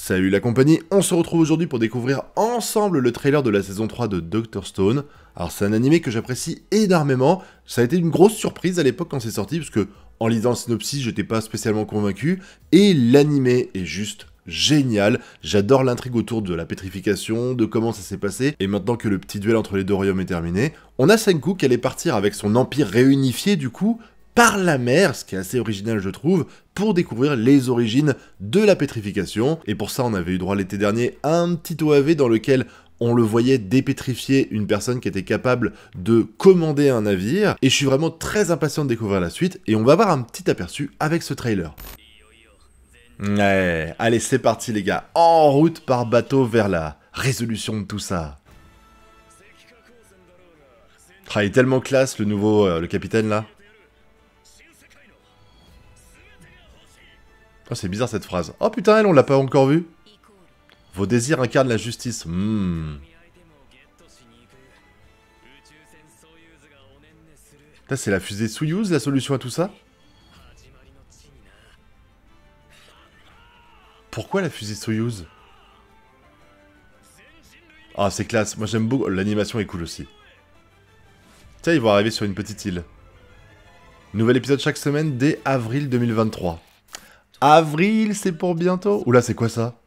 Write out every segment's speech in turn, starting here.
Salut la compagnie, on se retrouve aujourd'hui pour découvrir ensemble le trailer de la saison 3 de Dr. Stone. Alors c'est un animé que j'apprécie énormément, ça a été une grosse surprise à l'époque quand c'est sorti, parce que en lisant le synopsis j'étais pas spécialement convaincu, et l'animé est juste génial, j'adore l'intrigue autour de la pétrification, de comment ça s'est passé, et maintenant que le petit duel entre les deux royaumes est terminé, on a Senku qui allait partir avec son empire réunifié du coup, par la mer, ce qui est assez original je trouve, pour découvrir les origines de la pétrification. Et pour ça, on avait eu droit l'été dernier à un petit OAV dans lequel on le voyait dépétrifier une personne qui était capable de commander un navire. Et je suis vraiment très impatient de découvrir la suite, et on va avoir un petit aperçu avec ce trailer. Ouais, allez c'est parti les gars, en route par bateau vers la résolution de tout ça. Ah, il est tellement classe le nouveau, le capitaine là. Oh, c'est bizarre cette phrase. Oh putain, elle, on l'a pas encore vue. Vos désirs incarnent la justice. Là, c'est la fusée Soyouz, la solution à tout ça? Pourquoi la fusée Soyouz? Ah, c'est classe. Moi, j'aime beaucoup. L'animation est cool aussi. Tiens, ils vont arriver sur une petite île. Nouvel épisode chaque semaine dès avril 2023. Avril, c'est pour bientôt. Oula, c'est quoi ça?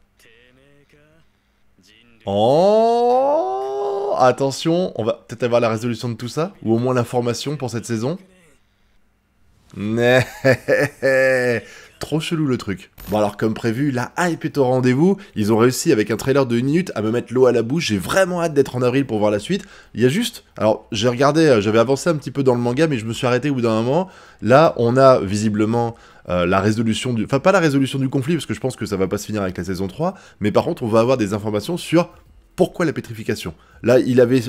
Oh, attention, on va peut-être avoir la résolution de tout ça, ou au moins l'information pour cette saison. Trop chelou le truc. Bon alors comme prévu, la hype est au rendez-vous, ils ont réussi avec un trailer de 1 minute à me mettre l'eau à la bouche, j'ai vraiment hâte d'être en avril pour voir la suite. Il y a juste, alors j'ai regardé, j'avais avancé un petit peu dans le manga mais je me suis arrêté au bout d'un moment. Là on a visiblement la résolution du... Enfin pas la résolution du conflit parce que je pense que ça va pas se finir avec la saison 3, mais par contre on va avoir des informations sur... Pourquoi la pétrification? Là,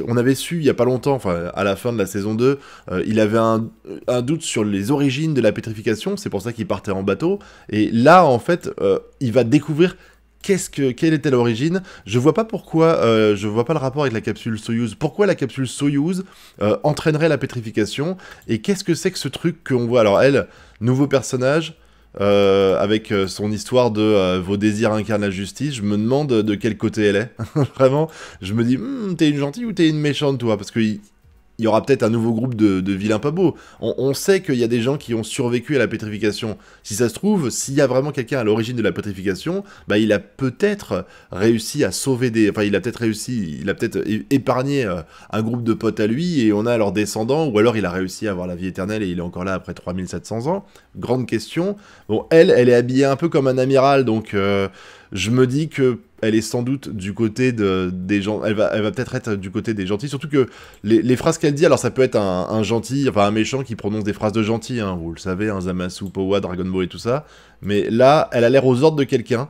on avait su, il y a pas longtemps, enfin, à la fin de la saison 2, il avait un doute sur les origines de la pétrification, c'est pour ça qu'il partait en bateau, et là, en fait, il va découvrir quelle était l'origine. Je vois pas pourquoi, je vois pas le rapport avec la capsule Soyouz. Pourquoi la capsule Soyouz entraînerait la pétrification, et qu'est-ce que c'est que ce truc qu'on voit? Alors elle, nouveau personnage... avec son histoire de vos désirs incarnent la justice, je me demande de quel côté elle est. Vraiment, je me dis, t'es une gentille ou t'es une méchante, toi? Parce qu'il y aura peut-être un nouveau groupe de vilains pas beaux. On sait qu'il y a des gens qui ont survécu à la pétrification. Si ça se trouve, s'il y a vraiment quelqu'un à l'origine de la pétrification, bah il a peut-être réussi à sauver des... Enfin, il a peut-être épargné un groupe de potes à lui, et on a leurs descendants, ou alors il a réussi à avoir la vie éternelle, et il est encore là après 3700 ans. Grande question. Bon, elle est habillée un peu comme un amiral, donc je me dis que elle est sans doute du côté des gens. Elle va peut-être être du côté des gentils. Surtout que les phrases qu'elle dit, alors ça peut être un gentil, enfin un méchant qui prononce des phrases de gentil, hein, vous le savez, hein, Zamasu, Powa, Dragon Ball et tout ça. Mais là, elle a l'air aux ordres de quelqu'un.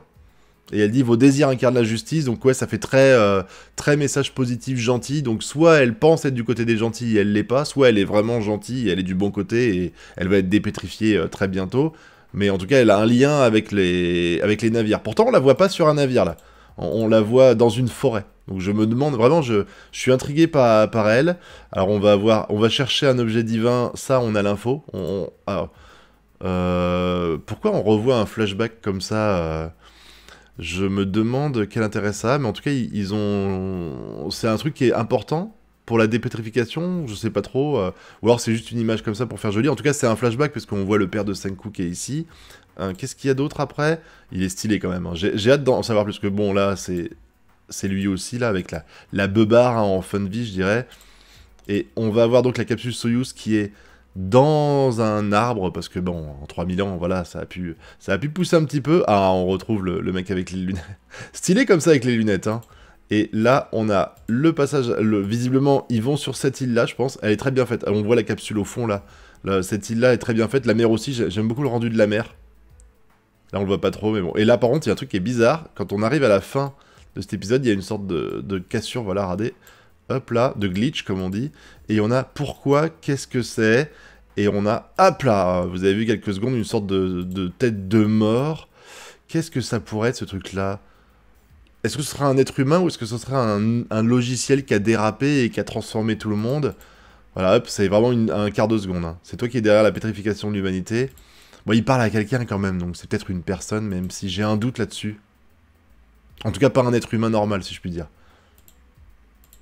Et elle dit vos désirs incarnent la justice. Donc ouais, ça fait très message positif, gentil. Donc soit elle pense être du côté des gentils et elle l'est pas, soit elle est vraiment gentille et elle est du bon côté et elle va être dépétrifiée très bientôt. Mais en tout cas, elle a un lien avec les navires. Pourtant, on la voit pas sur un navire, là. On la voit dans une forêt. Donc je me demande, vraiment, je suis intrigué par elle. Alors on va chercher un objet divin, ça, on a l'info. Pourquoi on revoit un flashback comme ça je me demande quel intérêt ça a, mais en tout cas, c'est un truc qui est important pour la dépétrification, je sais pas trop, ou alors c'est juste une image comme ça pour faire joli. En tout cas, c'est un flashback parce qu'on voit le père de Senku qui est ici. Qu'est-ce qu'il y a d'autre après? Il est stylé quand même, hein. J'ai hâte d'en savoir plus, que bon, là, c'est lui aussi, là, avec la beubare, hein, en fun vie, je dirais. Et on va avoir donc la capsule Soyouz qui est dans un arbre, parce que bon, en 3000 ans, voilà, ça a pu pousser un petit peu. Ah, on retrouve le mec avec les lunettes. Stylé comme ça avec les lunettes, hein. Et là, on a le passage, visiblement, ils vont sur cette île-là, je pense. Elle est très bien faite. On voit la capsule au fond, là. Cette île-là est très bien faite. La mer aussi, j'aime beaucoup le rendu de la mer. Là, on le voit pas trop, mais bon. Et là, par contre, il y a un truc qui est bizarre. Quand on arrive à la fin de cet épisode, il y a une sorte de cassure, voilà, regardez. Hop là, de glitch, comme on dit. Et on a pourquoi, qu'est-ce que c'est? Et on a, hop là, vous avez vu quelques secondes, une sorte de tête de mort. Qu'est-ce que ça pourrait être, ce truc-là? Est-ce que ce sera un être humain ou est-ce que ce sera un logiciel qui a dérapé et qui a transformé tout le monde? Voilà, hop, c'est vraiment un quart de seconde, hein. C'est toi qui es derrière la pétrification de l'humanité. Bon, il parle à quelqu'un quand même, donc c'est peut-être une personne, même si j'ai un doute là-dessus. En tout cas, pas un être humain normal, si je puis dire.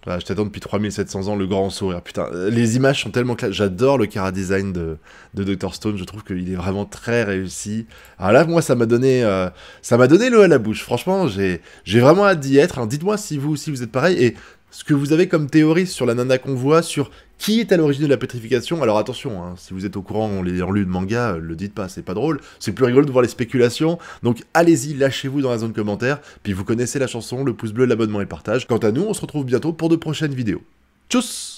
Voilà, je t'attends depuis 3700 ans, le grand sourire. Putain, les images sont tellement claires. J'adore le chara-design de Dr. Stone. Je trouve qu'il est vraiment très réussi. Alors là, moi, ça m'a donné l'eau à la bouche. Franchement, j'ai vraiment hâte d'y être. Hein. Dites-moi si vous aussi vous êtes pareil. Et ce que vous avez comme théorie sur la nana qu'on voit, sur qui est à l'origine de la pétrification. Alors attention, hein, si vous êtes au courant en ayant lu le manga, le dites pas, c'est pas drôle. C'est plus rigolo de voir les spéculations. Donc allez-y, lâchez-vous dans la zone commentaire. Puis vous connaissez la chanson, le pouce bleu, l'abonnement et le partage. Quant à nous, on se retrouve bientôt pour de prochaines vidéos. Tchuss!